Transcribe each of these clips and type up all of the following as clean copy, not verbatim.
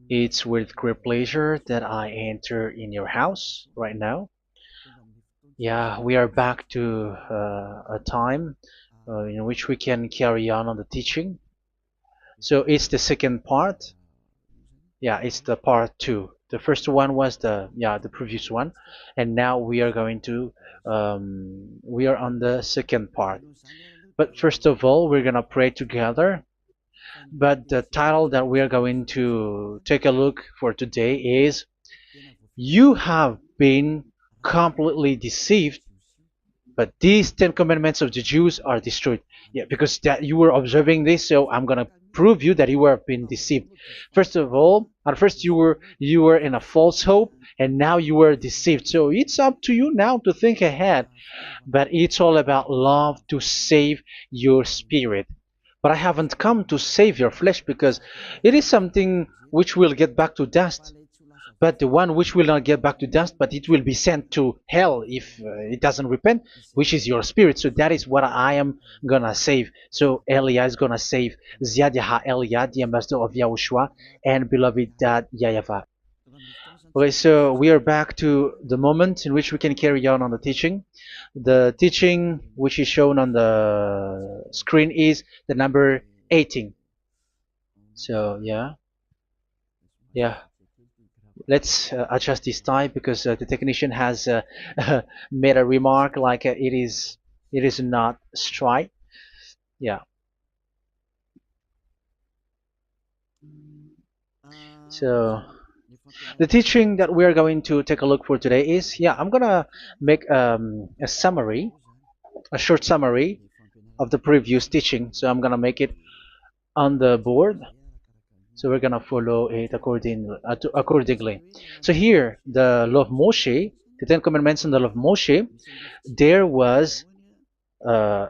It's with great pleasure that I enter in your house right now. Yeah, we are back to a time in which we can carry on the teaching. So it's the second part. Yeah, it's the part two. The first one was the previous one, and now we are going to we are on the second part. But first of all, we're gonna pray together. But the title that we are going to take a look for today is "You have been completely deceived, but these Ten Commandments of the Jews are destroyed." Yeah, because that you were observing this, so I'm gonna prove you that you were been deceived. First of all, at first you were in a false hope, and now you were deceived. So it's up to you now to think ahead. But it's all about love to save your spirit. But I haven't come to save your flesh because it is something which will get back to dust. But the one which will not get back to dust, but it will be sent to hell if it doesn't repent, which is your spirit. So that is what I am gonna save. So Elia is gonna save Ziadiha Elia, the ambassador of Yahushua, and beloved dad YAHVAH. Okay, so we are back to the moment in which we can carry on the teaching. The teaching which is shown on the screen is the number 18. So yeah, let's adjust this time because the technician has made a remark like it is not straight. Yeah. So the teaching that we are going to take a look for today is, I'm gonna make a summary, a short summary of the previous teaching. So I'm gonna make it on the board. So we're gonna follow it accordingly. So here, the law of Moshe, the Ten Commandments and the law of Moshe, there was uh,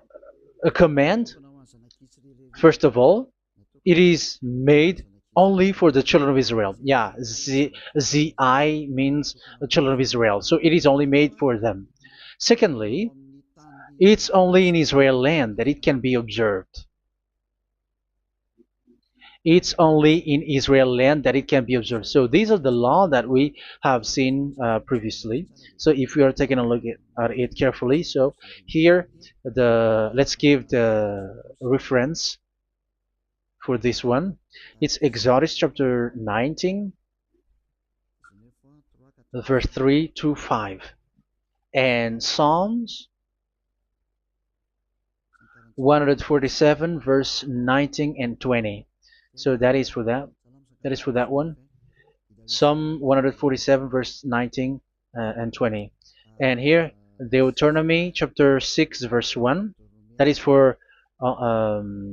a command. First of all, it is made only for the children of Israel. Yeah, Z-I means the children of Israel. So it is only made for them. Secondly, it's only in Israel land that it can be observed. It's only in Israel land that it can be observed. So these are the law that we have seen previously. So if we are taking a look at it carefully, so here let's give the reference for this one. It's Exodus chapter 19, verse 3 to 5, and Psalms 147, verse 19 and 20. So that is for that. That is for that one. Psalm 147, verse 19 and 20. And here, Deuteronomy chapter 6, verse 1. That is for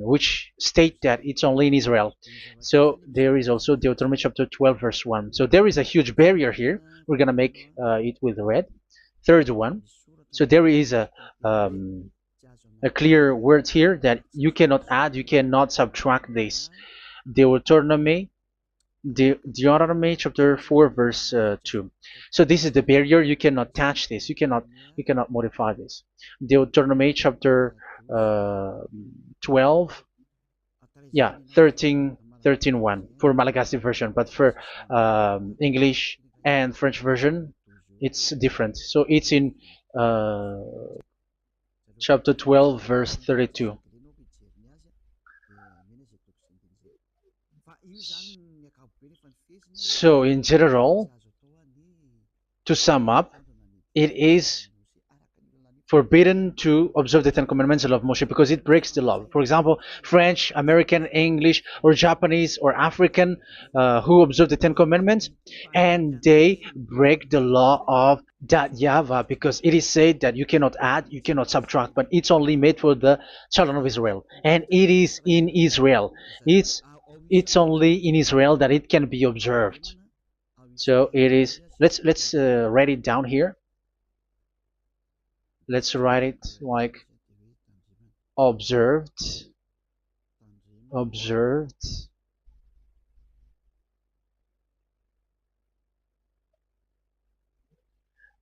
which state that it's only in Israel. So there is also Deuteronomy chapter 12, verse 1. So there is a huge barrier here. We're going to make it with red. Third one. So there is a clear word here that you cannot add, you cannot subtract this. Deuteronomy chapter 4, verse 2. So this is the barrier. You cannot touch this. You cannot modify this. Deuteronomy chapter 12, 13 1 for Malagasy version, but for English and French version, it's different. So it's in chapter 12, verse 32. So in general, to sum up, it is forbidden to observe the Ten Commandments of Moshe because it breaks the law. For example, French, American, English, or Japanese or African who observe the Ten Commandments and they break the law of that YAHVAH because it is said that you cannot add, you cannot subtract, but it's only made for the children of Israel, and it is in Israel. It's only in Israel that it can be observed. So it is. Let's write it down here. Let's write it like observed, observed,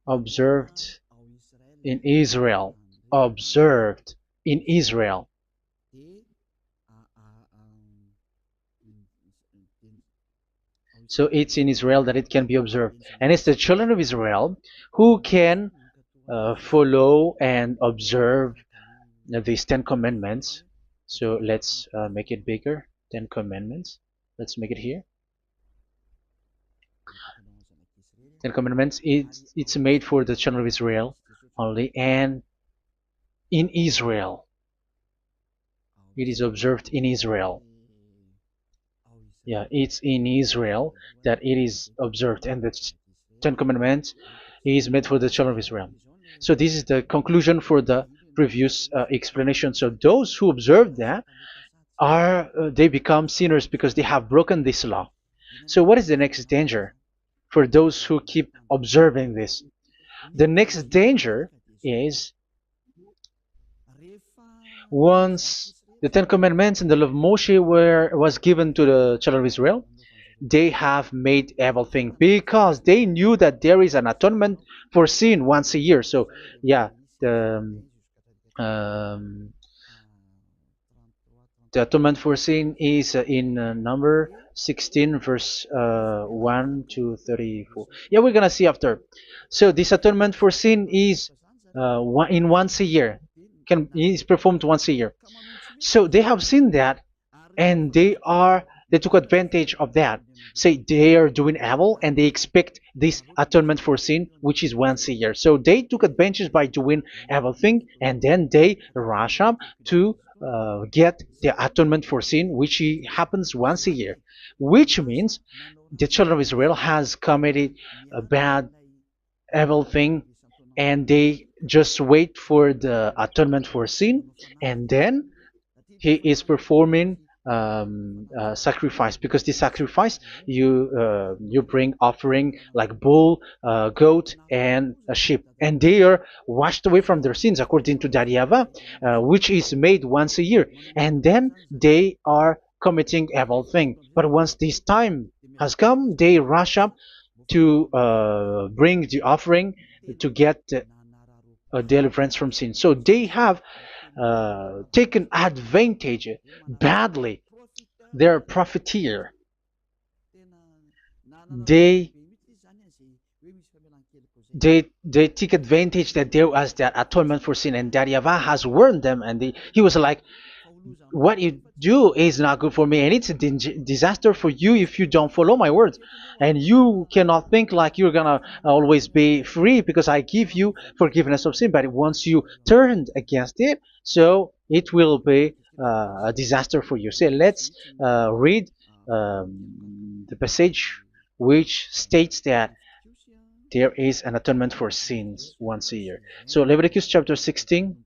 observed in Israel, observed in Israel. So it's in Israel that it can be observed, and it's the children of Israel who can follow and observe these 10 commandments. So let's make it bigger. 10 commandments. Let's make it here. 10 commandments. It's made for the children of Israel only, and in Israel. It is observed in Israel. Yeah, it's in Israel that it is observed, and the 10 Commandments is made for the children of Israel. So this is the conclusion for the previous explanation. So those who observe that are they become sinners because they have broken this law. So what is the next danger for those who keep observing this? The next danger is once the 10 Commandments and the law of Moshe was given to the children of Israel, they have made everything because they knew that there is an atonement for sin once a year. So yeah, um, the atonement for sin is in number 16 verse 1 to 34. Yeah, we're gonna see after. So this atonement for sin is in once a year, is performed once a year. So they have seen that, and they took advantage of that. Say they are doing evil and they expect this atonement for sin, which is once a year. So they took advantage by doing evil thing, and then they rush up to get the atonement for sin, which happens once a year, which means the children of Israel has committed a bad evil thing, and they just wait for the atonement for sin, and then he is performing sacrifice, because the sacrifice you bring offering like bull, goat, and a sheep, and they are washed away from their sins according to that YAHVAH, which is made once a year, and then they are committing evil thing. But once this time has come, they rush up to bring the offering to get deliverance from sin. So they have taken advantage badly. They're a profiteer. They they take advantage that there was that atonement for sin, and that YAHVAH has warned them, and he was like, what you do is not good for me, and it's a disaster for you if you don't follow my words, and you cannot think like you're gonna always be free because I give you forgiveness of sin, but once you turned against it, so it will be a disaster for you. So let's read the passage which states that there is an atonement for sins once a year. So Leviticus chapter 16.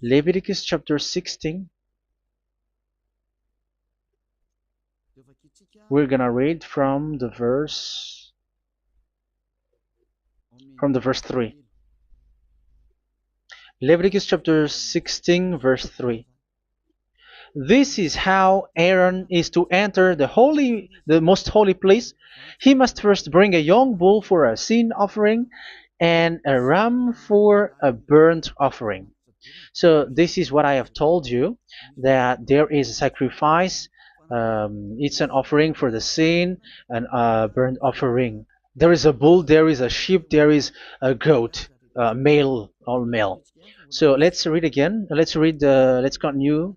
Leviticus chapter 16. We're gonna read from the verse 3. Leviticus chapter 16 verse 3. This is how Aaron is to enter the most holy place. He must first bring a young bull for a sin offering and a ram for a burnt offering. So this is what I have told you, that there is a sacrifice. It's an offering for the sin, and a burnt offering. There is a bull, there is a sheep, there is a goat, male, all male. So let's read again. Let's continue.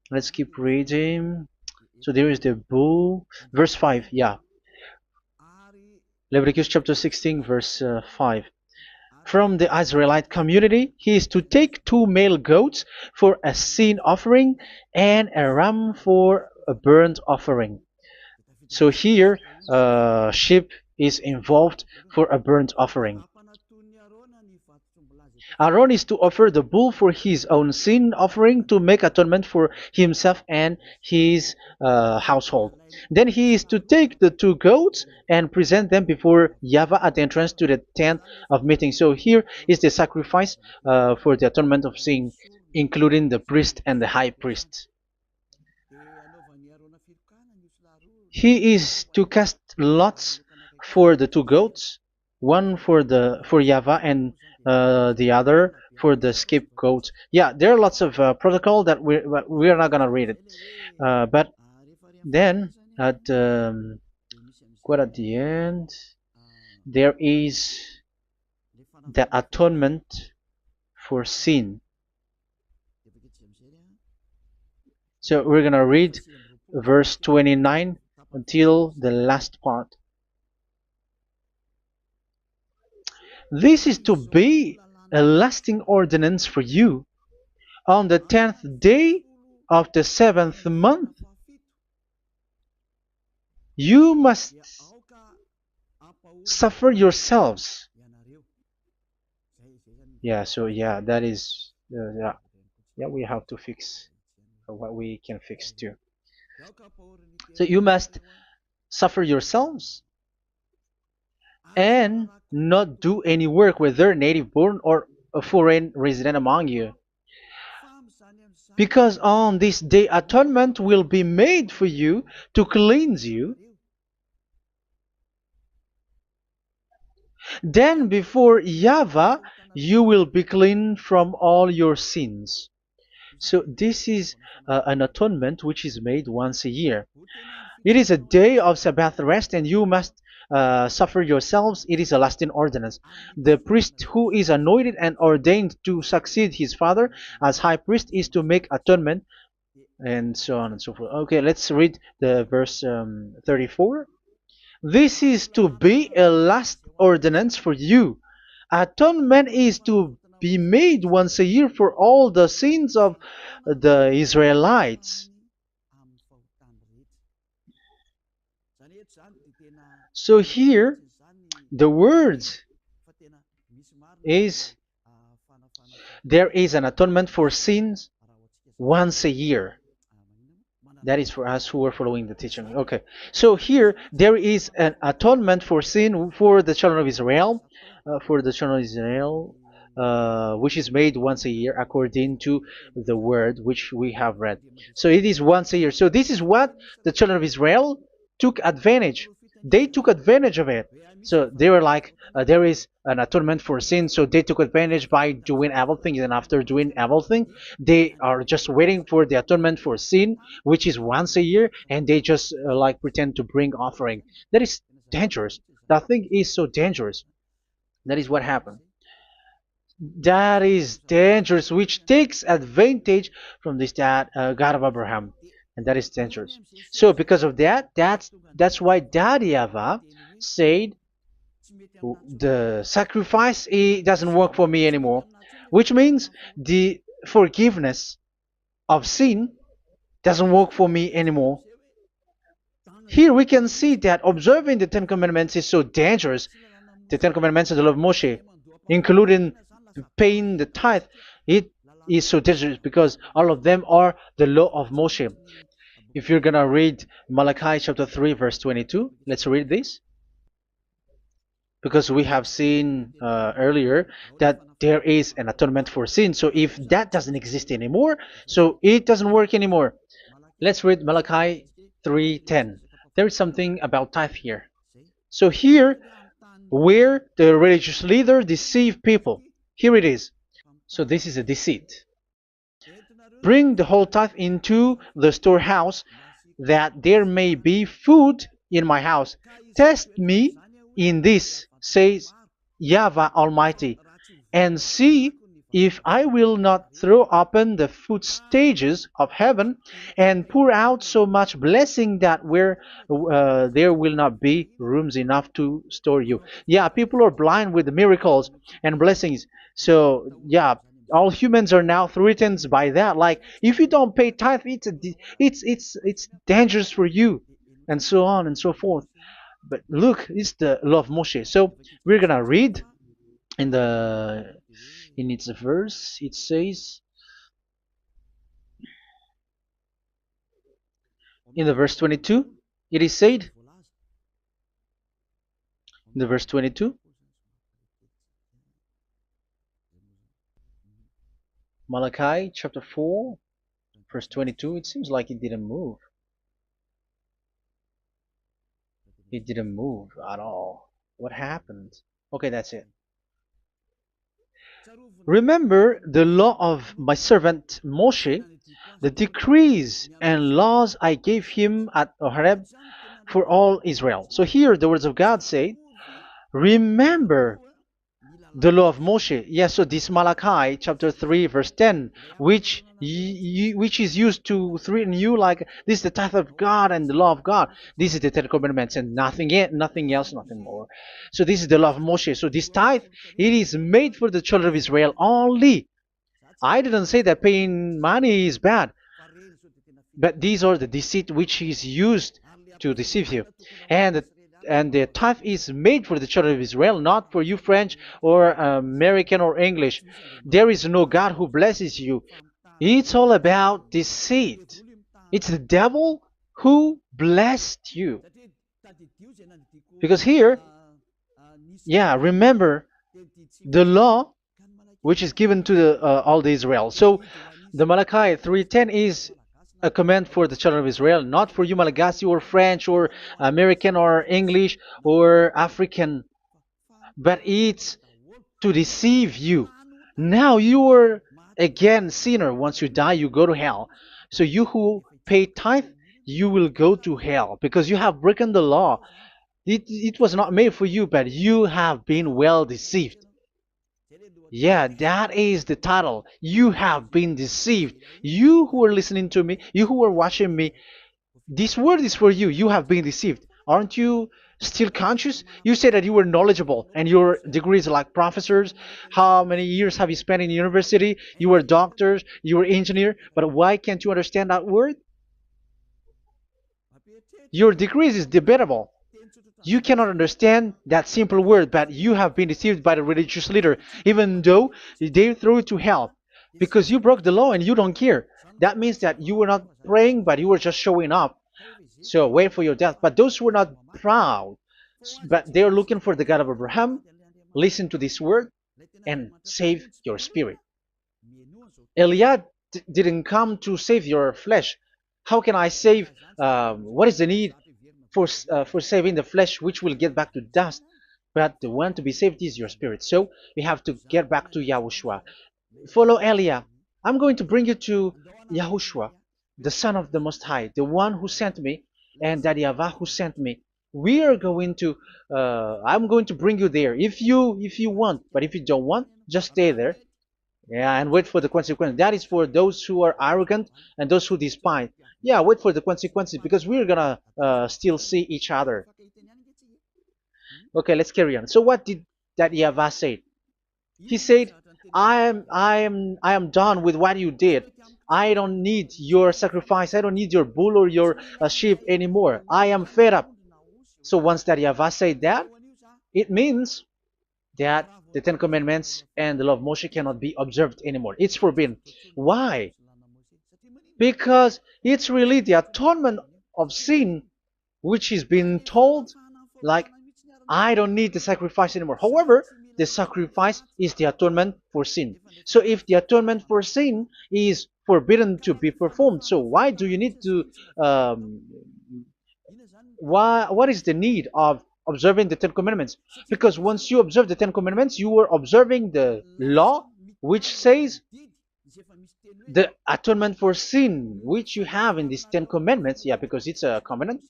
Let's keep reading. So there is the bull, verse 5. Yeah, Leviticus chapter 16 verse 5. From the Israelite community, he is to take 2 male goats for a sin offering and a ram for a burnt offering. So here, sheep is involved for a burnt offering. Aaron is to offer the bull for his own sin offering to make atonement for himself and his household. Then he is to take the 2 goats and present them before YAHVAH at the entrance to the tent of meeting. So here is the sacrifice for the atonement of sin, including the priest and the high priest. He is to cast lots for the 2 goats, one for YAHVAH and the other for the scapegoat. Yeah, there are lots of protocol that we are not gonna read it, but then At quite at the end, there is the atonement for sin. So we're gonna read verse 29 until the last part. This is to be a lasting ordinance for you. On the 10th day of the 7th month, you must suffer yourselves. Yeah, so yeah, that is, yeah, we have to fix what we can fix too. So you must suffer yourselves and not do any work, whether native born or a foreign resident among you. Because on this day atonement will be made for you to cleanse you. Then before YAHVAH you will be clean from all your sins. So this is an atonement which is made once a year. It is a day of Sabbath rest, and you must suffer yourselves. It is a lasting ordinance. The priest who is anointed and ordained to succeed his father as high priest is to make atonement, and so on and so forth. Okay, let's read the verse 34. This is to be a last ordinance for you. Atonement is to be made once a year for all the sins of the Israelites. So here, the words is there is an atonement for sins once a year. That is for us who are following the teaching. Okay, so here there is an atonement for sin for the children of Israel, which is made once a year according to the word which we have read. So it is once a year. So this is what the children of Israel took advantage. They took advantage of it. So they were like, there is an atonement for sin. So they took advantage by doing evil things, and after doing evil thing, they are just waiting for the atonement for sin, which is once a year, and they just like pretend to bring offering. That is dangerous. That thing is so dangerous. That is what happened. That is dangerous, which takes advantage from this God of Abraham, and that is dangerous. So because of that, that's why Daddy Ava said the sacrifice it doesn't work for me anymore, which means the forgiveness of sin doesn't work for me anymore. Here we can see that observing the Ten Commandments is so dangerous. The Ten Commandments of the law of Moshe, including paying the tithe, it is so dangerous because all of them are the law of Moshe. If you're gonna read Malachi chapter 3 verse 22, let's read this. Because we have seen earlier that there is an atonement for sin. So if that doesn't exist anymore, so it doesn't work anymore. Let's read Malachi 3:10. There is something about tithe here. So here, where the religious leader deceive people, here it is. So this is a deceit. Bring the whole tithe into the storehouse, that there may be food in my house. Test me in this, says YAHVAH Almighty, and see if I will not throw open the food stages of heaven and pour out so much blessing that where there will not be rooms enough to store you. Yeah, people are blind with the miracles and blessings. So yeah, all humans are now threatened by that. Like if you don't pay tithe, it's dangerous for you, and so on and so forth. But look, it's the law of Moshe. So we're gonna read in its verse. It says in the verse 22. It is said in the verse 22. Malachi chapter 4 verse 22. It seems like it didn't move. It didn't move at all. What happened? Okay, that's it. Remember the law of my servant Moshe, the decrees and laws I gave him at Horeb for all Israel. So here the words of God say, remember the law of Moshe. Yes, so this Malachi chapter 3 verse 10, which is used to threaten you like this is the tithe of God and the law of God. This is the Ten Commandments and nothing else, nothing more. So this is the law of Moshe. So this tithe, it is made for the children of Israel only. I didn't say that paying money is bad, but these are the deceit which is used to deceive you. And the tithe is made for the children of Israel, not for you French or American or English. There is no God who blesses you. It's all about deceit. It's the devil who blessed you. Because here, yeah, remember the law which is given to all the Israel. So the Malachi 3:10 is a command for the children of Israel, not for you Malagasy or French or American or English or African, but it's to deceive you. Now you are again sinner. Once you die, you go to hell. So you who pay tithe, you will go to hell because you have broken the law. It was not made for you, but you have been well deceived. Yeah, that is the title. You have been deceived. You who are listening to me, you who are watching me, this word is for you. You have been deceived. Aren't you still conscious? You said that you were knowledgeable and your degrees are like professors. How many years have you spent in university? You were doctors, you were engineer, but why can't you understand that word? Your degrees is debatable. You cannot understand that simple word, but you have been deceived by the religious leader, even though they threw you to hell because you broke the law and you don't care. That means that you were not praying, but you were just showing up. So wait for your death. But those who are not proud, but they are looking for the God of Abraham, listen to this word and save your spirit. Eliad didn't come to save your flesh. How can I save? What is the need for saving the flesh, which will get back to dust? But the one to be saved is your spirit. So we have to get back to YAHOSHUAH. Follow Elia. I'm going to bring you to YAHOSHUAH, the Son of the Most High, the one who sent me, and that YAHVAH who sent me. We are going to. I'm going to bring you there if you want, but if you don't want, just stay there. Yeah, and wait for the consequence. That is for those who are arrogant and those who despise. Yeah, wait for the consequences because we're gonna still see each other. Okay, let's carry on. So what did that YAHVAH say? He said, I am done with what you did. I don't need your sacrifice. I don't need your bull or your sheep anymore. I am fed up. So once that YAHVAH said that, it means that the Ten Commandments and the law of Moshe cannot be observed anymore. It's forbidden. Why? Because it's really the atonement of sin which is being told, like, I don't need the sacrifice anymore. However, the sacrifice is the atonement for sin. So if the atonement for sin is forbidden to be performed, so why do you need to what is the need of observing the Ten Commandments? Because once you observe the Ten Commandments, you are observing the law which says the atonement for sin which you have in these Ten Commandments. Yeah, because it's a covenant.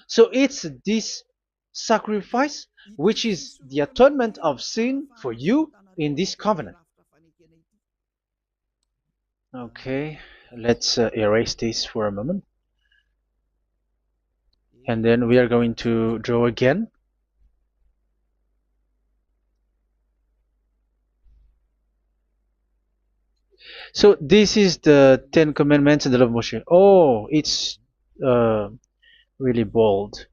So it's this sacrifice which is the atonement of sin for you in this covenant. Okay, let's erase this for a moment. And then we are going to draw again. So this is the Ten Commandments and the law of Moshe. Oh, it's really bold.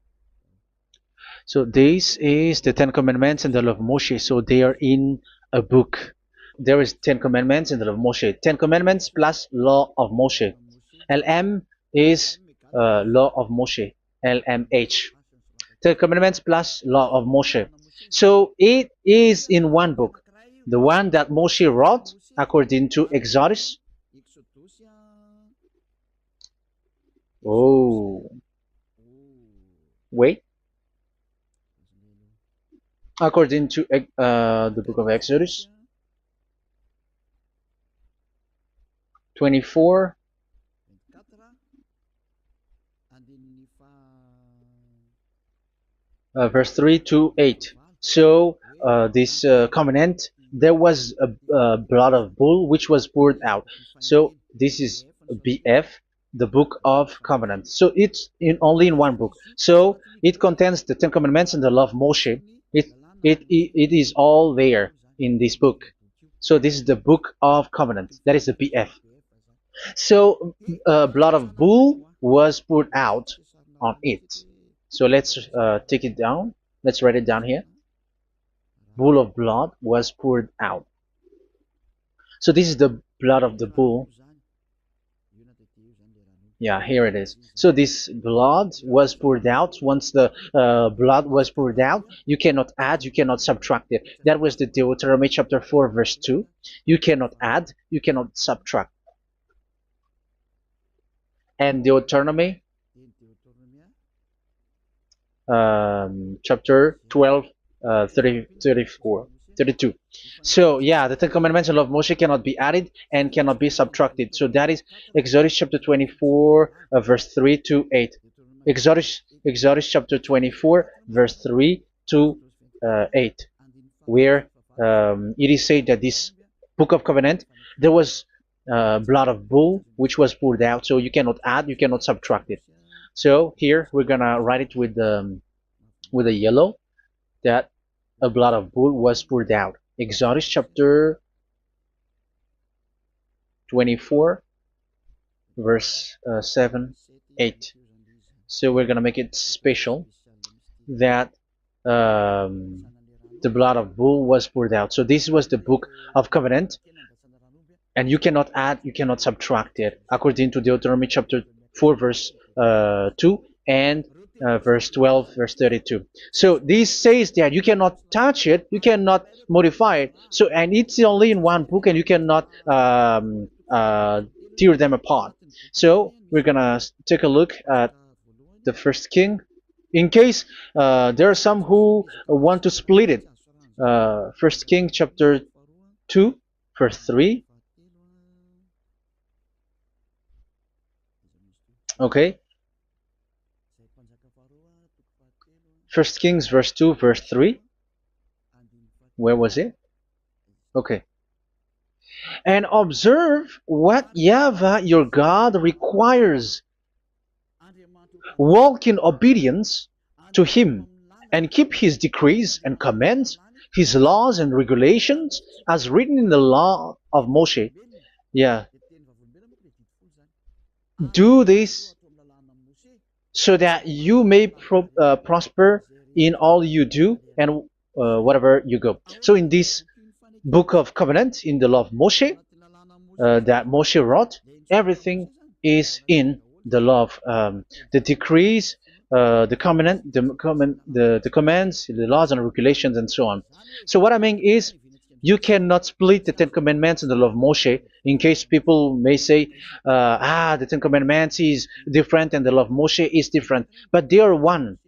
So this is the Ten Commandments and the law of Moshe. So they are in a book. There is Ten Commandments and the law of Moshe. Ten Commandments plus law of Moshe. LM is law of Moshe. LMH. Ten Commandments plus law of Moshe. So it is in one book. The one that Moshe wrote according to Exodus. Oh, wait. According to the book of Exodus 24, verse 3 to 8. So this covenant, there was a blood of bull which was poured out. So this is BF, the book of covenant. So it's only in one book. So it contains the Ten Commandments and the law of Moshe. It is all there in this book. So this is the book of covenant. That is the BF. So blood of bull was poured out on it. So let's take it down. Let's write it down here. Bull of blood was poured out. So this is the blood of the bull. Yeah, here it is. So this blood was poured out. Once the blood was poured out, you cannot add, you cannot subtract it. That was the Deuteronomy chapter 4, verse 2. You cannot add, you cannot subtract. And Deuteronomy chapter 12, 32. So yeah, the Ten Commandments and law of Moshe cannot be added and cannot be subtracted. So that is Exodus chapter 24, verse 3 to 8. Exodus chapter 24, verse 3 to 8, where it is said that this book of covenant, there was blood of bull which was poured out. So you cannot add, you cannot subtract it. So here we're gonna write it with a yellow, that a blood of bull was poured out. Exodus chapter 24, verse 7, 8. So we're gonna make it special that the blood of bull was poured out. So this was the book of covenant, and you cannot add, you cannot subtract it, according to Deuteronomy chapter 4, verse 2 and verse 12, verse 32. So this says that you cannot touch it, you cannot modify it. So, and it's only in one book, and you cannot tear them apart. So we're gonna take a look at the first king, in case there are some who want to split it. First King chapter 2, verse 3. Okay. First Kings verse 2, verse 3. Where was it? Okay. And observe what YAHVAH your God requires. Walk in obedience to him, and keep his decrees and commands, his laws and regulations, as written in the law of Moshe. Yeah. Do this so that you may prosper in all you do and whatever you go. So in this book of covenant, in the law of Moshe, that Moshe wrote, everything is in the law of the decrees, the covenant, the commands, the laws and regulations, and so on. So what I mean is, you cannot split the Ten Commandments and the law of Moshe. In case people may say, the Ten Commandments is different and the law of Moshe is different, but they are one.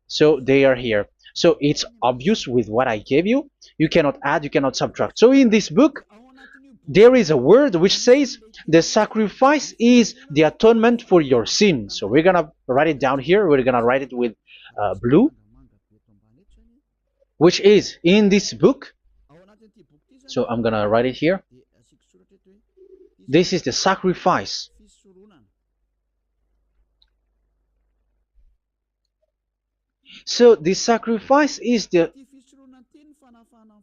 So they are here. So it's obvious with what I gave you. You cannot add, you cannot subtract. So in this book, there is a word which says the sacrifice is the atonement for your sin. So we're gonna write it down here. We're gonna write it with blue, which is in this book. So I'm gonna write it here. This is the sacrifice. So the sacrifice is the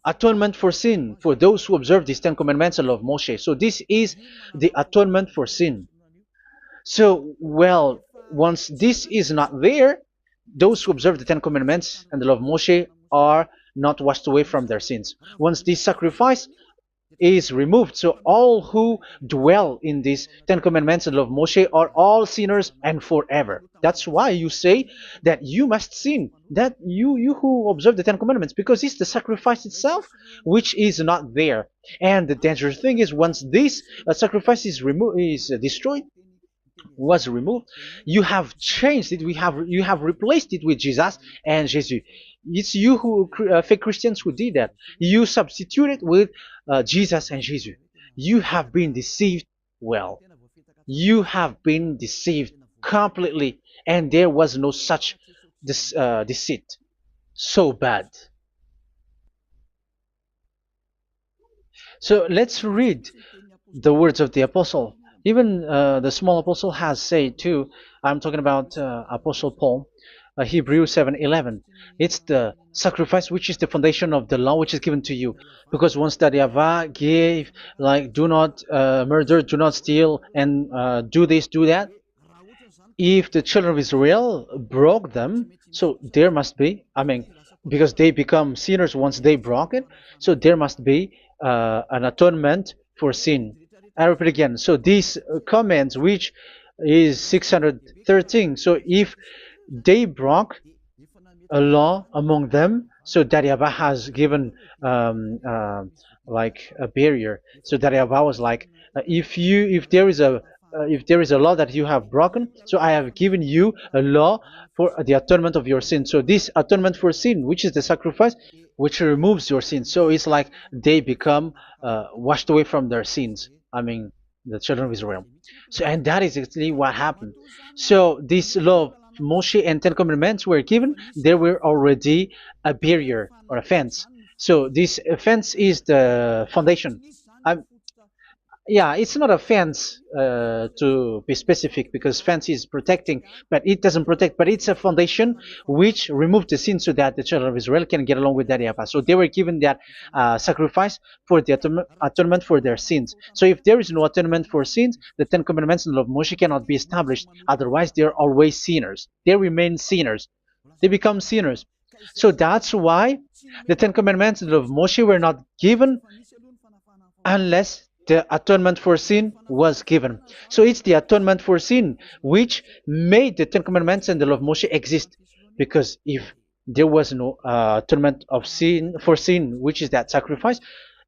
atonement for sin for those who observe these Ten Commandments and law of Moshe. So this is the atonement for sin. So, well, once this is not there, those who observe the Ten Commandments and the law of Moshe are not washed away from their sins. Once this sacrifice is removed, so all who dwell in these Ten Commandments and law of Moshe are all sinners and forever. That's why you say that you must sin, that you who observe the Ten Commandments, because it's the sacrifice itself which is not there. And the dangerous thing is, once this sacrifice is destroyed, was removed, you have changed it. You have replaced it with Jesus and Jesus. It's you who fake Christians who did that. You substitute it with Jesus and Jesus. You have been deceived well. You have been deceived completely, and there was no such deceit. So bad. So let's read the words of the apostle. Even the small apostle has said too. I'm talking about Apostle Paul, Hebrews 7:11. It's the sacrifice which is the foundation of the law which is given to you. Because once that YAHVAH gave, like, do not murder, do not steal, and do this, do that, if the children of Israel broke them, so there must be, I mean, because they become sinners once they broke it, so there must be an atonement for sin. I repeat again. So these comments, which is 613, so if they broke a law among them, so that YAHVAH has given like a barrier. So that YAHVAH was like, if there is a law that you have broken, so I have given you a law for the atonement of your sin. So this atonement for sin, which is the sacrifice, which removes your sin. So it's like they become washed away from their sins. I mean, the children of Israel. So, and that is actually what happened. So this law of Moshe and Ten Commandments were given. There were already a barrier or a fence. So this fence is the foundation. I, yeah, it's not a fence to be specific, because fence is protecting, but it doesn't protect. But it's a foundation which removed the sin so that the children of Israel can get along with that YAHVAH. So they were given that sacrifice for the atonement for their sins. So if there is no atonement for sins, the Ten Commandments and the law of Moshe cannot be established. Otherwise, they're always sinners. They remain sinners. They become sinners. So that's why the Ten Commandments and the law of Moshe were not given unless the atonement for sin was given. So it's the atonement for sin which made the Ten Commandments and the law of Moshe exist. Because if there was no atonement of sin for sin, which is that sacrifice,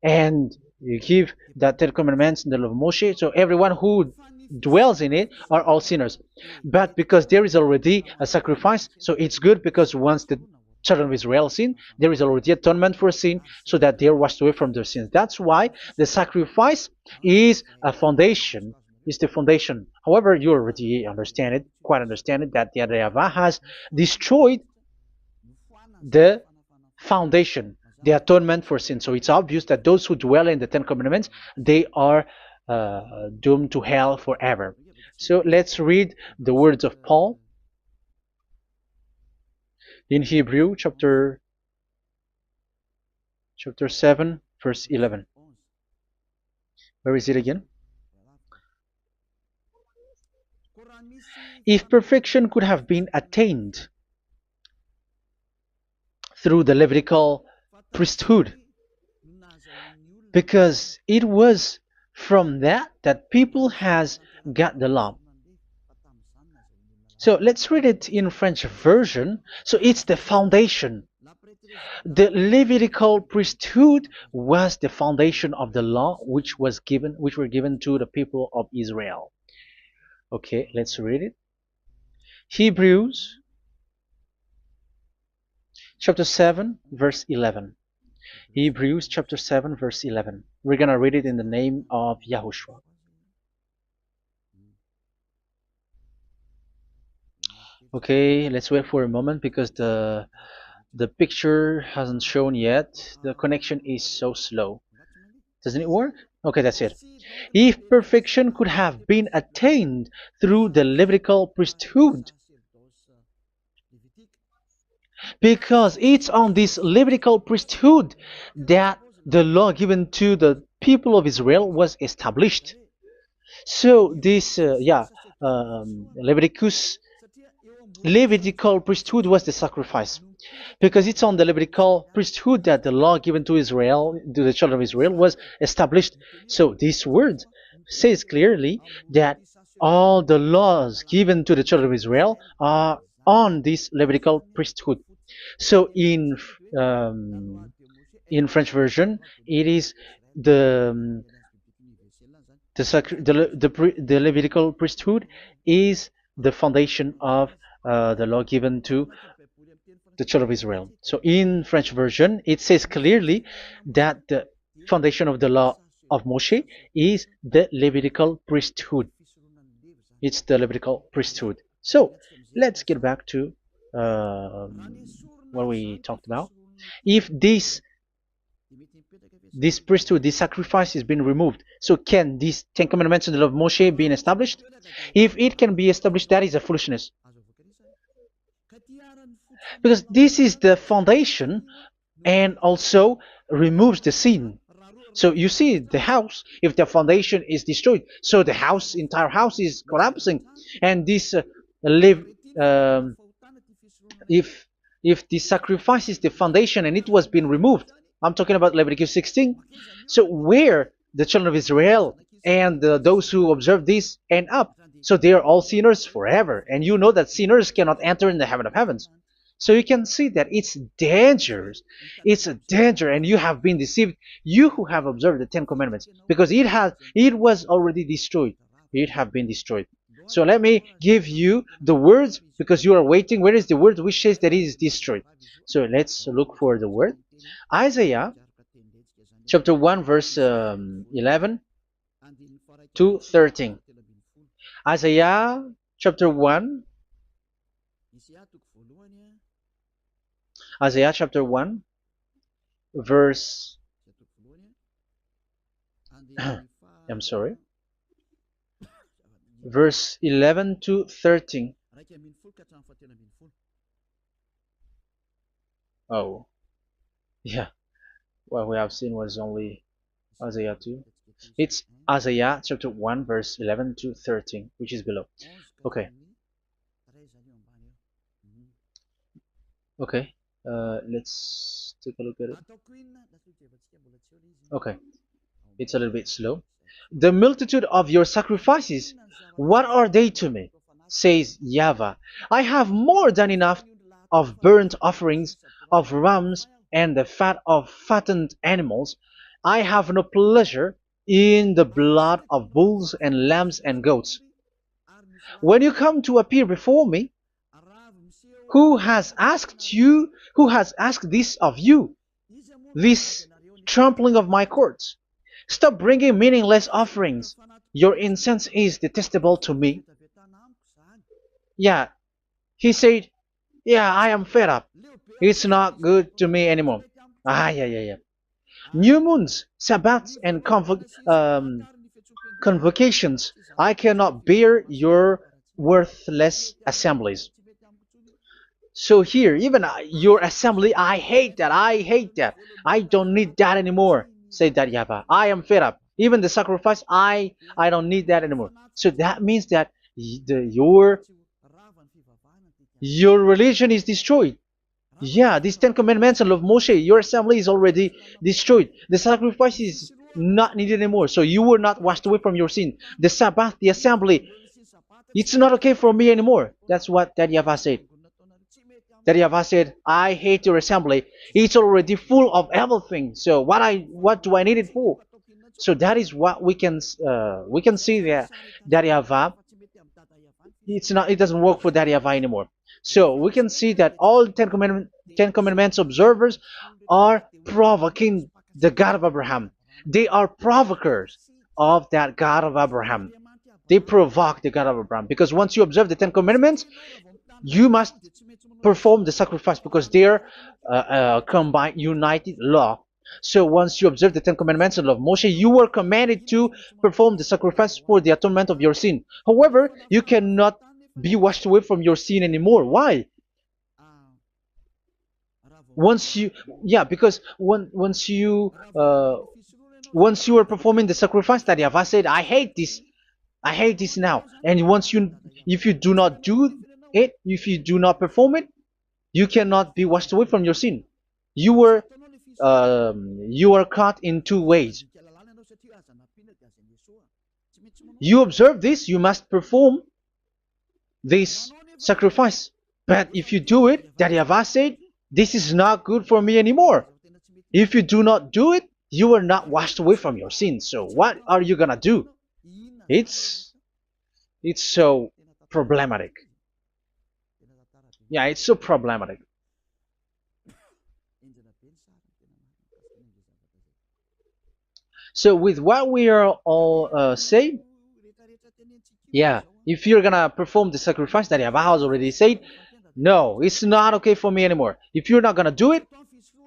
and you give that Ten Commandments and the law of Moshe, so everyone who dwells in it are all sinners. But because there is already a sacrifice, so it's good, because once the children of Israel sin, there is already atonement for sin, so that they are washed away from their sins. That's why the sacrifice is a foundation, is the foundation. However, you already understand it, quite understand it, that the YAHVAH has destroyed the foundation, the atonement for sin. So it's obvious that those who dwell in the Ten Commandments, they are doomed to hell forever. So let's read the words of Paul in Hebrew chapter 7 verse 11. Where is it again? If perfection could have been attained through the Levitical priesthood, because it was from that people has got the law. So let's read it in French version. So it's the foundation. The Levitical priesthood was the foundation of the law which were given to the people of Israel. Okay, let's read it. Hebrews chapter 7 verse 11. Hebrews chapter 7 verse 11. We're going to read it in the name of YAHOSHUAH. Okay, let's wait for a moment, because the picture hasn't shown yet. The connection is so slow. Doesn't it work? Okay, that's it. If perfection could have been attained through the Levitical priesthood, because it's on this Levitical priesthood that the law given to the people of Israel was established. So this, Levitical priesthood was the sacrifice, because it's on the Levitical priesthood that the law given to Israel, to the children of Israel, was established. So this word says clearly that all the laws given to the children of Israel are on this Levitical priesthood. So in French version, it is the Levitical priesthood is the foundation of the law given to the children of Israel. So in French version, it says clearly that the foundation of the law of Moshe is the Levitical priesthood. It's the Levitical priesthood. So let's get back to what we talked about. If this priesthood, this sacrifice is being removed, so can these Ten Commandments and the law of Moshe be established? If it can be established, that is a foolishness. Because this is the foundation and also removes the sin. So you see the house, if the foundation is destroyed, so the house, entire house is collapsing. And this live, um, if the sacrifice is the foundation and it was being removed, I'm talking about Leviticus 16. So where the children of Israel and those who observe this end up, so they are all sinners forever. And you know that sinners cannot enter in the heaven of heavens. So you can see that it's dangerous. It's a danger, and you have been deceived. You who have observed the Ten Commandments, because it was already destroyed. It have been destroyed. So let me give you the words, because you are waiting. Where is the word which says that it is destroyed? So let's look for the word. Isaiah chapter 1 verse 11 to 13. Isaiah chapter 1. Isaiah chapter 1 verse I'm sorry, verse 11 to 13. Oh, yeah. What we have seen was only Isaiah 2. It's Isaiah chapter 1 verse 11 to 13, which is below. Okay. Okay. Let's take a look at it. Okay. It's a little bit slow. The multitude of your sacrifices, what are they to me? Says YAHVAH. I have more than enough of burnt offerings, of rams, and the fat of fattened animals. I have no pleasure in the blood of bulls and lambs and goats. When you come to appear before me, who has asked this of you, this trampling of my courts? Stop bringing meaningless offerings. Your incense is detestable to me. Yeah, he said, yeah, I am fed up. It's not good to me anymore. Yeah. New moons, Sabbaths, and convocations. I cannot bear your worthless assemblies. So here, even your assembly, I hate that. I hate that. I don't need that anymore. Say that, YAHVAH. I am fed up. Even the sacrifice, I don't need that anymore. So that means that your religion is destroyed. Yeah, these Ten Commandments and of Moshe, your assembly is already destroyed. The sacrifice is not needed anymore. So you were not washed away from your sin. The Sabbath, the assembly, it's not okay for me anymore. That's what that YAHVAH said. That YAHVAH said, I hate your assembly. It's already full of everything. So what do I need it for? So that is what we can see there. That YAHVAH, it doesn't work for that YAHVAH anymore. So we can see that all Ten Commandments observers are provoking the God of Abraham. They are provokers of that God of Abraham. They provoke the God of Abraham, because once you observe the Ten Commandments, you must perform the sacrifice, because they're combined, united law. So once you observe the Ten Commandments and love Moshe, you were commanded to perform the sacrifice for the atonement of your sin. However, you cannot be washed away from your sin anymore. Why? Because once you are performing the sacrifice, that YAHVAH said, I hate this now. And if you do not do it, if you do not perform it, you cannot be washed away from your sin. You are caught in two ways. You observe this, you must perform this sacrifice. But if you do it, that YAHVAH said, this is not good for me anymore. If you do not do it, you are not washed away from your sins. So what are you gonna do? It's so problematic. Yeah, it's so problematic. So with what we are all saying, yeah, if you're gonna perform the sacrifice that Yahweh has already said, no, it's not okay for me anymore. If you're not gonna do it,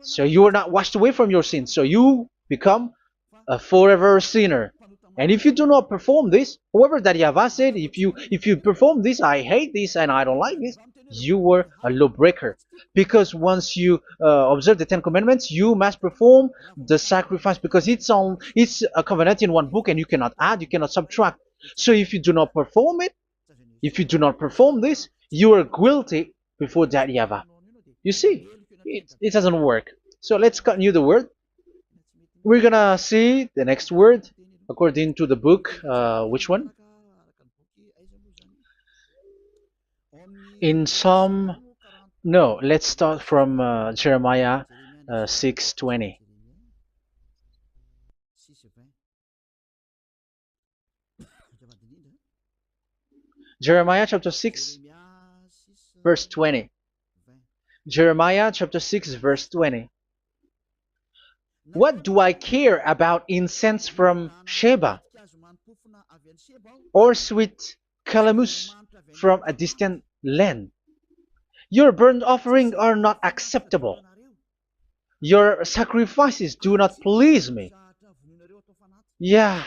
so you are not washed away from your sins, so you become a forever sinner. And if you do not perform this, whoever that Yahweh said, if you perform this, I hate this and I don't like this, you were a lawbreaker. Because once you observe the Ten Commandments, you must perform the sacrifice because it's a covenant in one book and you cannot add, you cannot subtract. So if you do not perform it, if you do not perform this, you are guilty before that Yahweh. You see, it doesn't work. So let's continue the word. We're gonna see the next word according to the book. Which one? In Psalm. No, let's start from Jeremiah 6:20. Jeremiah chapter 6, verse 20. Jeremiah chapter 6, verse 20. What do I care about incense from Sheba or sweet calamus from a distant land? Your burnt offerings are not acceptable. Your sacrifices do not please me. Yeah,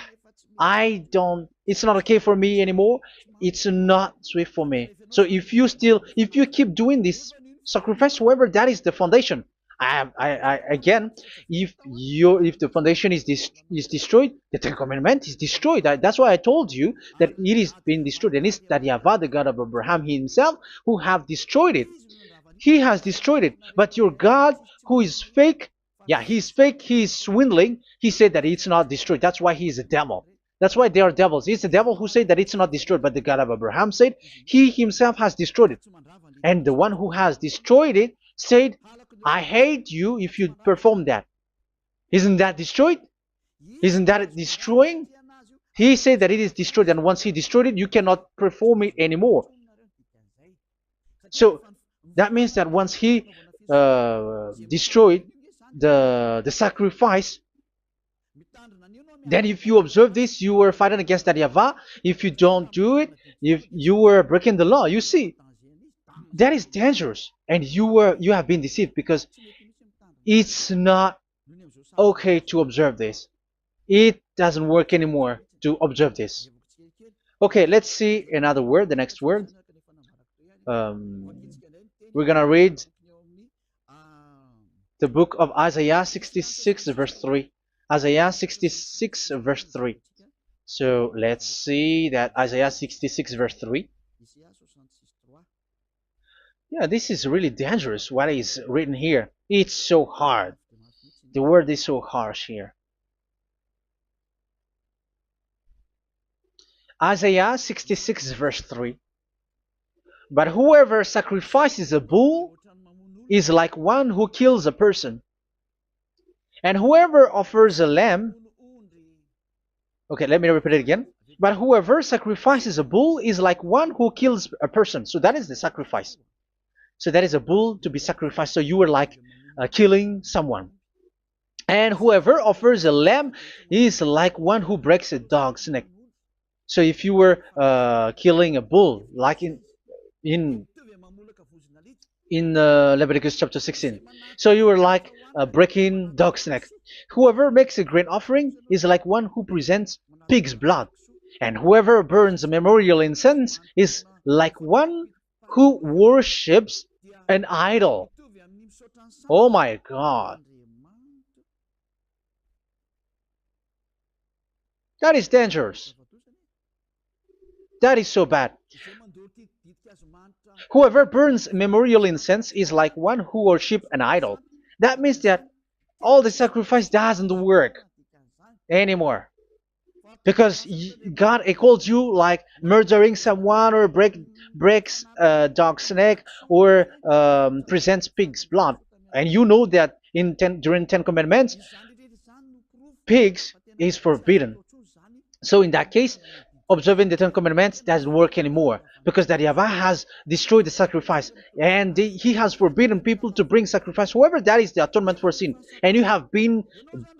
it's not okay for me anymore. It's not sweet for me. So if you keep doing this sacrifice, however, that is the foundation. Again, if the foundation is destroyed, the Ten Commandment is destroyed. That's why I told you that it is being destroyed, and it's that Yahweh, the God of Abraham himself, who have destroyed it. He has destroyed it. But your God, who is fake, yeah, he's fake, he's swindling. He said that it's not destroyed. That's why he is a devil. That's why they are devils. It's the devil who said that it's not destroyed, but the God of Abraham said he himself has destroyed it. And the one who has destroyed it said, I hate you if you perform that. Isn't that destroyed? Isn't that destroying? He said that it is destroyed, and once he destroyed it, you cannot perform it anymore. So that means that once he destroyed the sacrifice, then if you observe this, you were fighting against that Yahweh. If you don't do it, if you were breaking the law, you see, that is dangerous, and you have been deceived because it's not okay to observe this. It doesn't work anymore to observe this. Okay, let's see another word, the next word. We're gonna read the book of Isaiah 66 verse 3. Isaiah 66 verse 3. So let's see that Isaiah 66 verse 3. Yeah, this is really dangerous what is written here. It's so hard. The word is so harsh here. Isaiah 66 verse 3. But whoever sacrifices a bull is like one who kills a person. And whoever offers a lamb... Okay, let me repeat it again. But whoever sacrifices a bull is like one who kills a person. So that is the sacrifice. So that is a bull to be sacrificed. So you are like killing someone. And whoever offers a lamb is like one who breaks a dog's neck. So if you were killing a bull, like in Leviticus chapter 16, so you were like breaking dog's neck. Whoever makes a grain offering is like one who presents pig's blood. And whoever burns a memorial incense is like one who worships an idol. Oh my God. That is dangerous. That is so bad. Whoever burns memorial incense is like one who worships an idol. That means that all the sacrifice doesn't work anymore. Because God equals you like murdering someone or breaks a dog's neck or presents pig's blood. And you know that during 10 Commandments, pigs is forbidden. So in that case, observing the Ten Commandments doesn't work anymore because that Yahweh has destroyed the sacrifice and he has forbidden people to bring sacrifice. However, that is the atonement for sin, and you have been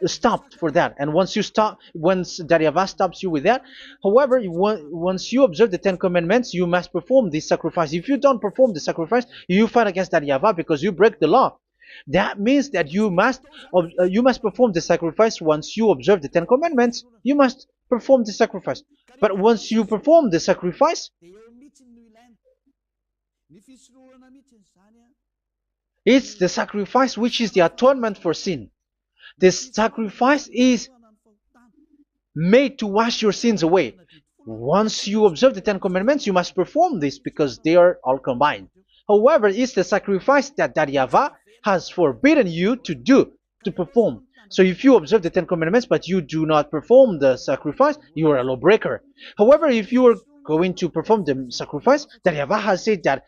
stopped for that. And once you stop, once that Yahweh stops you with that, however, once you observe the Ten Commandments, you must perform this sacrifice. If you don't perform the sacrifice, you fight against that Yahweh because you break the law. That means that you must perform the sacrifice. Once you observe the Ten Commandments, you must perform the sacrifice. But once you perform the sacrifice, it's the sacrifice which is the atonement for sin. This sacrifice is made to wash your sins away. Once you observe the Ten Commandments, you must perform this because they are all combined. However, it's the sacrifice that Yahweh has forbidden you to do, to perform. So if you observe the Ten Commandments but you do not perform the sacrifice, you are a lawbreaker. However, if you are going to perform the sacrifice, that Yahweh has said that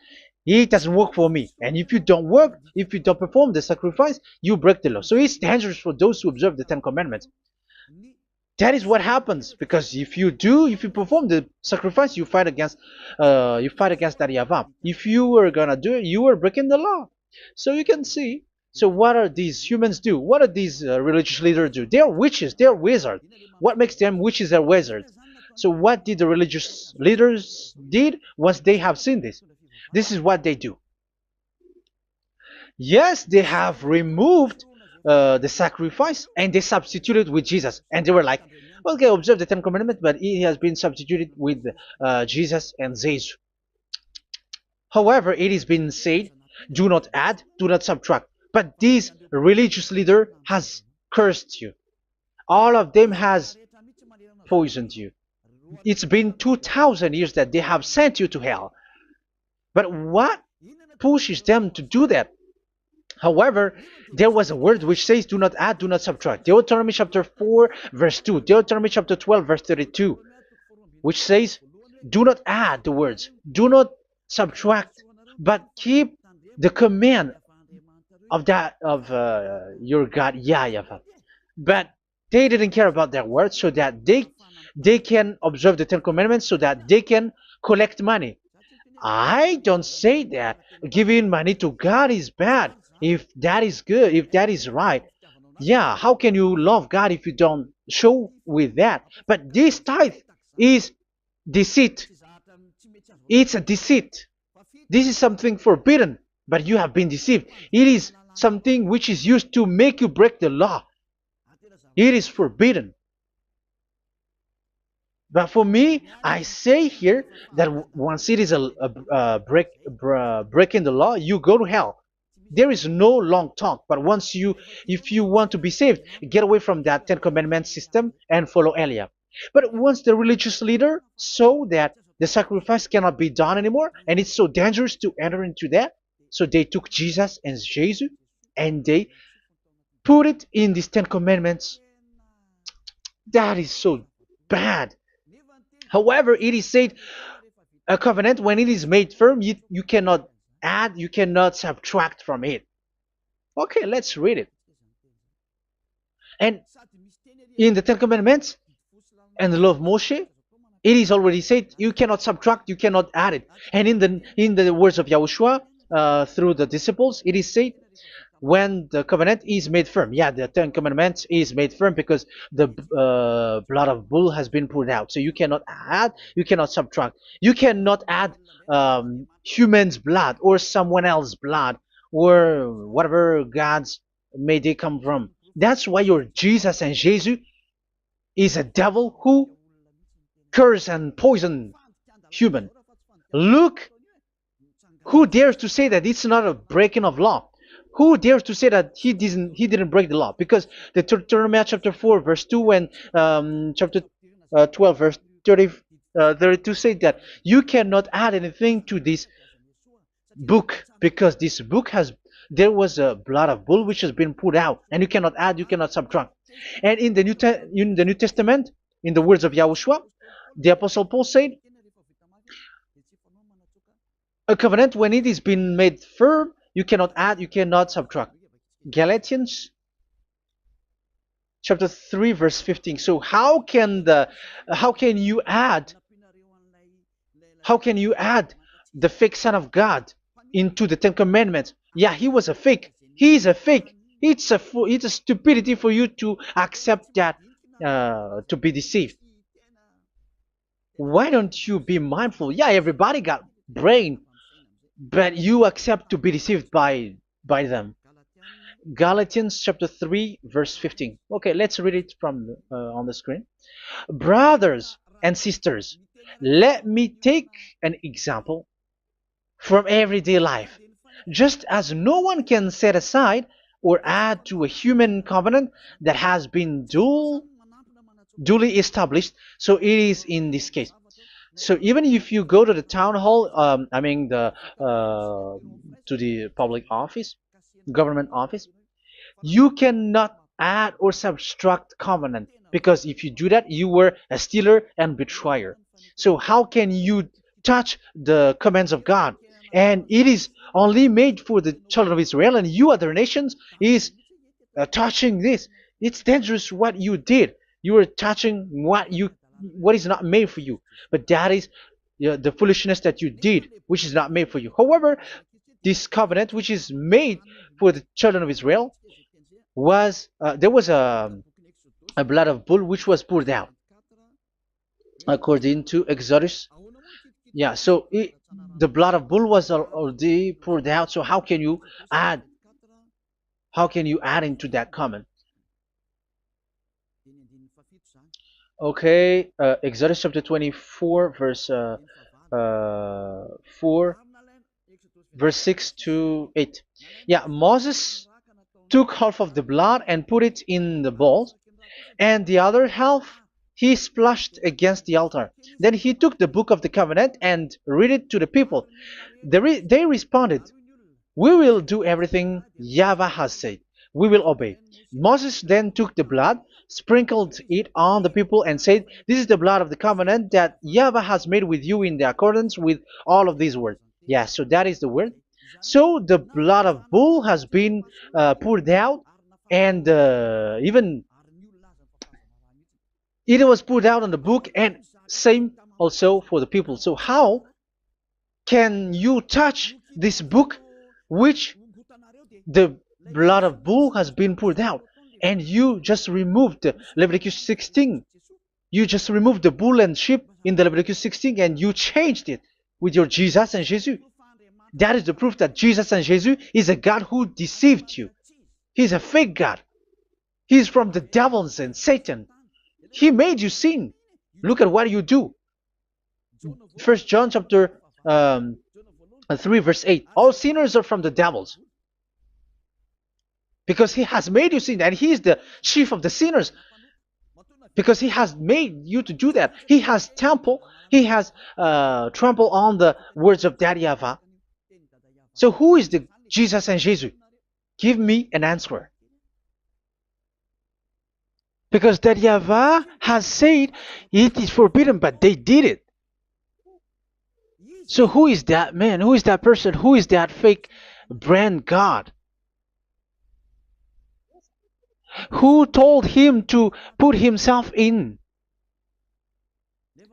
it doesn't work for me. And if you don't perform the sacrifice, you break the law. So it's dangerous for those who observe the Ten Commandments. That is what happens, because if you perform the sacrifice, you fight against that Yahweh. If you are gonna do it, you are breaking the law. So you can see. So what are these humans do? What are these religious leaders do? They are witches. They are wizards. What makes them witches or wizards? So what did the religious leaders did once they have seen this? This is what they do. Yes, they have removed the sacrifice and they substituted with Jesus, and they were like, okay, observe the Ten Commandments, but it has been substituted with Jesus and Jesus. However, it has been said, do not add, do not subtract. But this religious leader has cursed you. All of them has poisoned you. It's been 2,000 years that they have sent you to hell. But what pushes them to do that? However, there was a word which says, do not add, do not subtract. Deuteronomy chapter 4, verse 2. Deuteronomy chapter 12, verse 32. Which says, do not add the words. Do not subtract. But keep the command of your God, YAHVAH. But they didn't care about their words, so that they can observe the Ten Commandments, so that they can collect money. I don't say that giving money to God is bad. If that is good, if that is right, yeah, how can you love God if you don't show with that? But this tithe is deceit. It's a deceit. This is something forbidden, but you have been deceived. It is something which is used to make you break the law. It is forbidden. But for me, I say here that once it is breaking the law, you go to hell. There is no long talk. But if you want to be saved, get away from that Ten Commandments system and follow Eliah. But once the religious leader saw that the sacrifice cannot be done anymore, and it's so dangerous to enter into that, so they took Jesus and Jesus and they put it in these Ten Commandments. That is so bad. However, it is said, a covenant, when it is made firm, you cannot add, you cannot subtract from it. Okay, let's read it. And in the Ten Commandments and the law of Moshe, it is already said, you cannot subtract, you cannot add it. And in the words of YAHOSHUAH, through the disciples, it is said, when the covenant is made firm. Yeah, the Ten Commandments is made firm because the blood of bull has been poured out. So you cannot add, you cannot subtract. You cannot add human's blood or someone else's blood or whatever gods may they come from. That's why your Jesus and Jesus is a devil who curse and poison human. Look, who dares to say that it's not a breaking of law? Who dares to say that he didn't break the law? Because the Deuteronomy chapter 4 verse 2 and chapter 12 verse 32 say that you cannot add anything to this book, because this book there was a blood of bull which has been put out, and you cannot add, you cannot subtract. And in the New Testament, in the words of YAHOSHUAH, the Apostle Paul said, a covenant, when it is been made firm, you cannot add, you cannot subtract. Galatians chapter 3 verse 15. So how can you add How can you add the fake Son of God into the Ten Commandments? Yeah, he was a fake. He is a fake. It's a stupidity for you to accept that, to be deceived. Why don't you be mindful? Yeah, everybody got brain, but you accept to be deceived by them. Galatians chapter 3 verse 15. Okay, let's read it from on the screen. Brothers and sisters, let me take an example from everyday life. Just as no one can set aside or add to a human covenant that has been duly established, so it is in this case. So even if you go to the town hall, I mean to the public office, government office, you cannot add or subtract covenant, because if you do that, you were a stealer and betrayer. So how can you touch the commands of God? And it is only made for the children of Israel, and you other nations is touching this. It's dangerous what you did. You are touching what is not made for you. But that is, the foolishness that you did, which is not made for you. However, this covenant, which is made for the children of Israel, was there was a blood of bull which was poured out according to Exodus. Yeah, so the blood of bull was already poured out. So add how can you add into that comment? Okay, Exodus chapter 24 verse 4 verse 6 to 8. Yeah, Moses took half of the blood and put it in the bowl, and the other half he splashed against the altar. Then he took the book of the covenant and read it to the people. They responded, "We will do everything YAHVAH has said. We will obey." Moses then took the blood, sprinkled it on the people, and said, "This is the blood of the covenant that YAHVAH has made with you in the accordance with all of these words." Yeah, so that is the word. So the blood of bull has been poured out, and even it was poured out on the book, and same also for the people. So how can you touch this book which the blood of bull has been poured out, and you just removed Leviticus 16? You just removed the bull and sheep in the Leviticus 16, and you changed it with your Jesus and Jesus. That is the proof that Jesus and Jesus is a God who deceived you. He's a fake God. He's from the devils and Satan. He made you sin. Look at what you do. First John chapter 3 verse 8. All sinners are from the devils, because he has made you sin, and he is the chief of the sinners, because he has made you to do that. He has trampled on the words of Daddy YAHVAH. So who is the Jesus and Jesus? Give me an answer. Because Daddy YAHVAH has said it is forbidden, but they did it. So who is that man? Who is that person? Who is that fake brand God? Who told him to put himself in?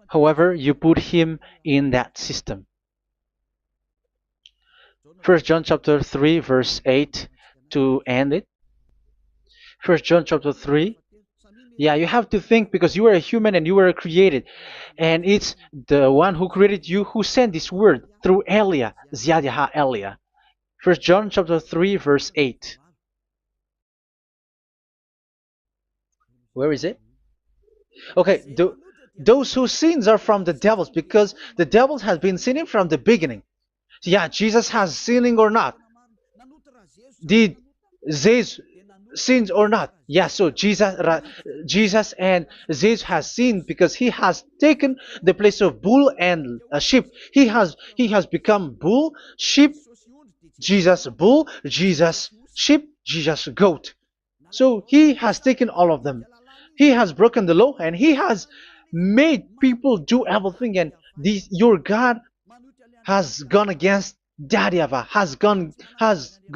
However, you put him in that system. First John chapter 3 verse 8 to end it. First John chapter 3. Yeah, you have to think, because you are a human and you were created. And it's the one who created you who sent this word through Elia, Ziadiha Elia. First John chapter 3 verse 8. Where is it? Okay, those whose sins are from the devils, because the devils has been sinning from the beginning. Yeah, Jesus has sinning or not? Did Jesus sins or not? Yeah, so Jesus and Jesus has sinned, because he has taken the place of bull and a sheep. He has become bull, sheep, Jesus bull, Jesus sheep, Jesus goat. So he has taken all of them. He has broken the law, and he has made people do everything. And your God has gone against Daddy YAHVAH, has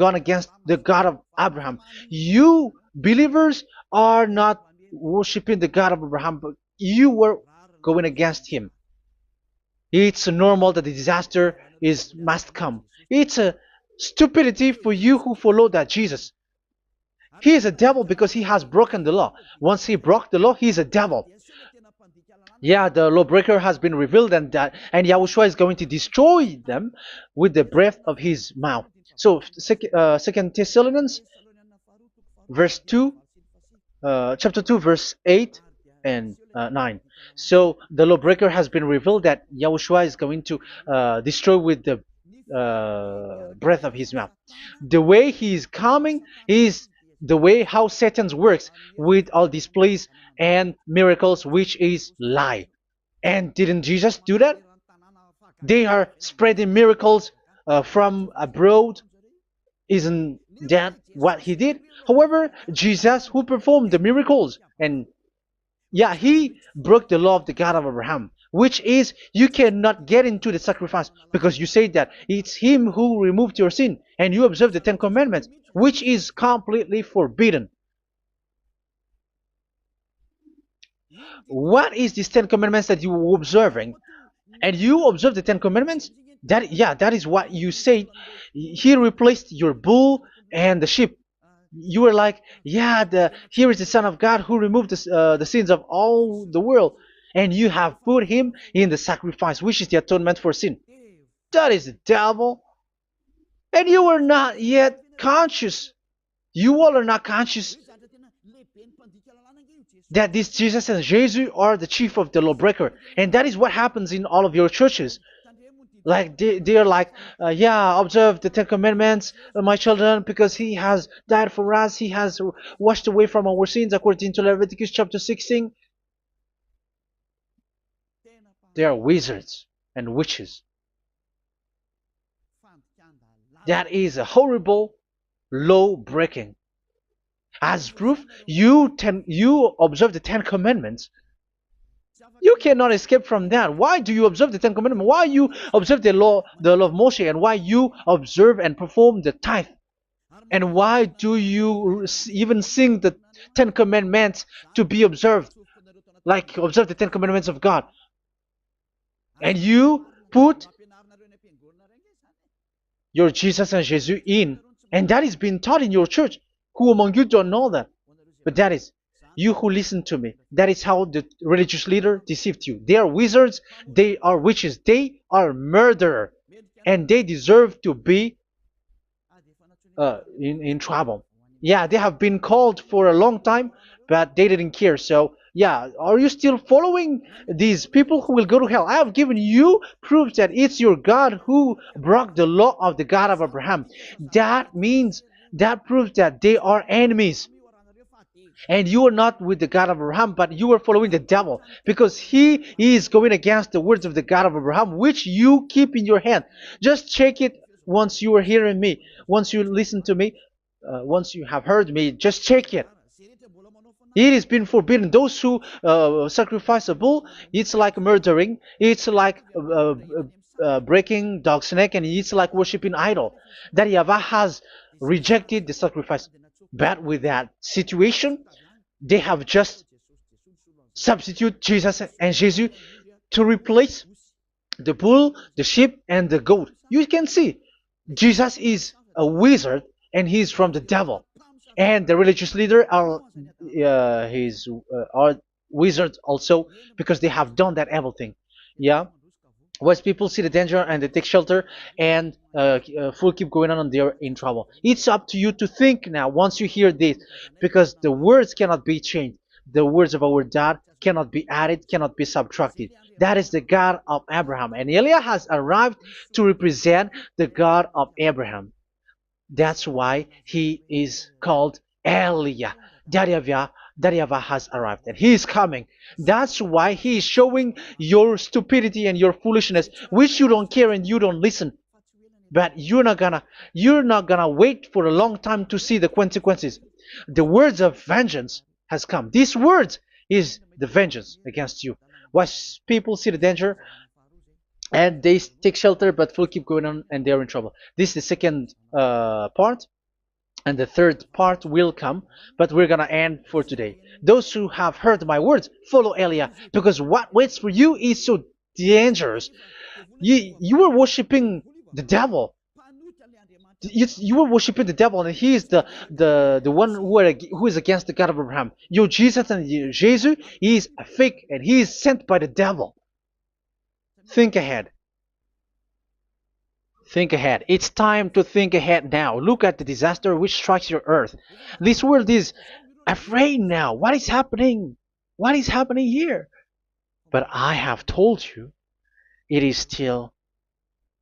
gone against the God of Abraham. You believers are not worshiping the God of Abraham, but you were going against him. It's normal that the disaster is must come. It's a stupidity for you who follow that Jesus. He is a devil because he has broken the law. Once he broke the law, he is a devil. Yeah, the lawbreaker has been revealed, and Yahushua is going to destroy them with the breath of his mouth. So, Second Thessalonians, verse 2, chapter 2, verse 8 and 9. So the lawbreaker has been revealed that Yahushua is going to destroy with the breath of his mouth. The way he is coming is the way how Satan works with all displays and miracles, which is lie. And didn't Jesus do that? They are spreading miracles from abroad. Isn't that what he did? However, Jesus, who performed the miracles, and yeah, he broke the law of the God of Abraham, which is you cannot get into the sacrifice because you say that it's him who removed your sin, and you observe the Ten Commandments, which is completely forbidden. What is these Ten Commandments that you were observing? And you observe the Ten Commandments? That is what you said. He replaced your bull and the sheep. You were like, yeah, here is the Son of God who removed the sins of all the world, and you have put him in the sacrifice, which is the atonement for sin. That is the devil. And you are not yet conscious. You all are not conscious that this Jesus and Jesus are the chief of the lawbreaker. And that is what happens in all of your churches. Like they are like, yeah, observe the Ten Commandments, my children, because he has died for us. He has washed away from our sins according to Leviticus chapter 16. They are wizards and witches. That is a horrible law breaking. As proof, you observe the Ten Commandments. You cannot escape from that. Why do you observe the Ten Commandments? Why you observe the law of Moshe, and why you observe and perform the tithe? And why do you even sing the Ten Commandments to be observed? Like observe the Ten Commandments of God. And you put your Jesus and Jesus in. And that is being taught in your church. Who among you don't know that? But that is you who listen to me. That is how the religious leader deceived you. They are wizards. They are witches. They are murderers. And they deserve to be in trouble. Yeah, they have been called for a long time, but they didn't care. So, yeah, are you still following these people who will go to hell? I have given you proof that it's your God who broke the law of the God of Abraham. That means, that proves that they are enemies. And you are not with the God of Abraham, but you are following the devil, because he is going against the words of the God of Abraham, which you keep in your hand. Just check it once you are hearing me. Once you listen to me, once you have heard me, just check it. It has been forbidden. Those who sacrifice a bull, it's like murdering. It's like breaking dog's neck, and it's like worshiping idol. That YAHVAH has rejected the sacrifice. But with that situation, they have just substitute Jesus and Jesus to replace the bull, the sheep, and the goat. You can see Jesus is a wizard, and he's from the devil. And the religious leader are wizards also, because they have done that evil thing. Yeah. Once people see the danger and they take shelter, and full keep going on, and they're in trouble. It's up to you to think now once you hear this, because the words cannot be changed. The words of our God cannot be added, cannot be subtracted. That is the God of Abraham, and Eliah has arrived to represent the God of Abraham. That's why he is called Eliah. YAHVAH has arrived, and he is coming. That's why he is showing your stupidity and your foolishness, which you don't care and you don't listen. But you're not gonna wait for a long time to see the consequences. The words of vengeance has come. These words is the vengeance against you. Once people see the danger and they take shelter, but will keep going on, and they're in trouble. This is the second part. And the third part will come, but we're gonna end for today. Those who have heard my words, follow Eliah, because what waits for you is so dangerous. You were worshiping the devil. You were worshiping the devil, and he is the one who is against the God of Abraham. Your Jesus and your Jesus, he is a fake, and he is sent by the devil. Think ahead. Think ahead. It's time to think ahead now. Look at the disaster which strikes your earth. This world is afraid now. What is happening? What is happening here? But I have told you, it is still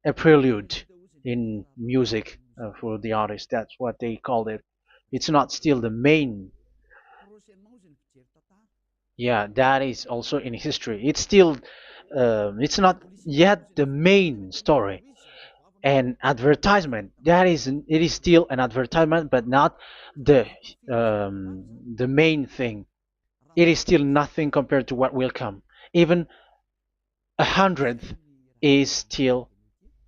a prelude in music for the artist. That's what they called it. It's not still the main. Yeah, that is also in history. It's still, it's not yet the main story. And advertisement, that is, it is still an advertisement, but not the the main thing. It is still nothing compared to what will come. Even a hundredth is still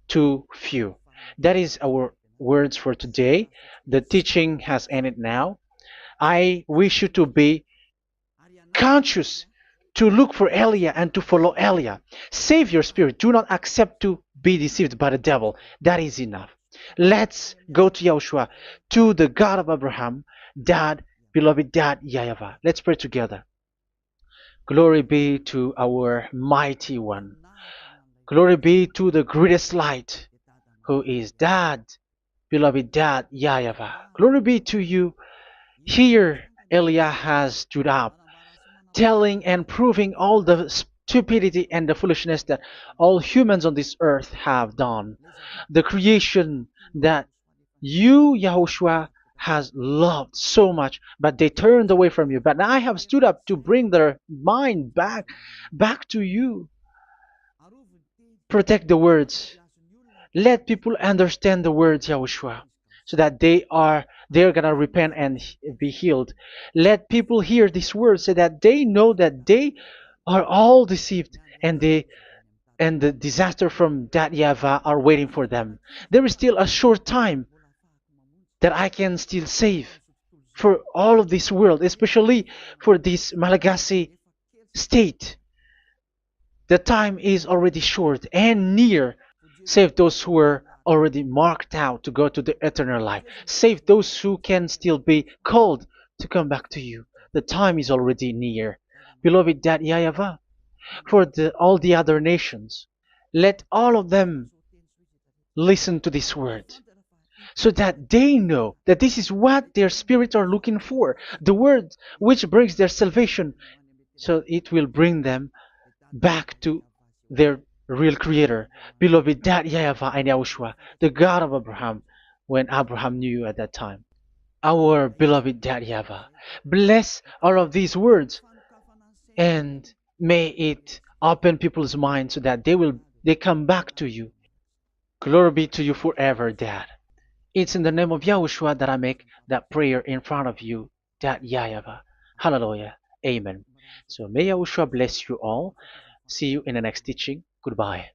too few. That is our words for today. The teaching has ended now. I wish you to be conscious, to look for Elia and to follow Elia. Save your spirit. Do not accept to be deceived by the devil. That is enough. Let's go to Yahushua, to the God of Abraham, Dad, beloved Dad, YAHVAH. Let's pray together. Glory be to our mighty one. Glory be to the greatest light, who is Dad, beloved Dad, YAHVAH. Glory be to you. Here, Elia has stood up, telling and proving all the stupidity and the foolishness that all humans on this earth have done. The creation that you, Yahushua, has loved so much, but they turned away from you. But now I have stood up to bring their mind back to you. Protect the words. Let people understand the words, Yahushua, so that they're gonna repent and be healed. Let people hear these words so that they know that they are all deceived, and the disaster from that YAHVAH are waiting for them. There is still a short time that I can still save for all of this world, especially for this Malagasy state. The time is already short and near. Save those who are already marked out to go to the eternal life. Save those who can still be called to come back to you. The time is already near. Beloved Dad YAHVAH, for all the other nations, let all of them listen to this word, so that they know that this is what their spirits are looking for, the word which brings their salvation, so it will bring them back to their real creator, beloved Dad YAHVAH and Yahushua, the God of Abraham, when Abraham knew you at that time. Our beloved Dad YAHVAH, bless all of these words, and may it open people's minds so that they come back to you. Glory be to you forever, Dad. It's in the name of Yahushua that I make that prayer in front of you, Dad YAHVAH. Hallelujah. Amen. So may Yahushua bless you all. See you in the next teaching. Goodbye.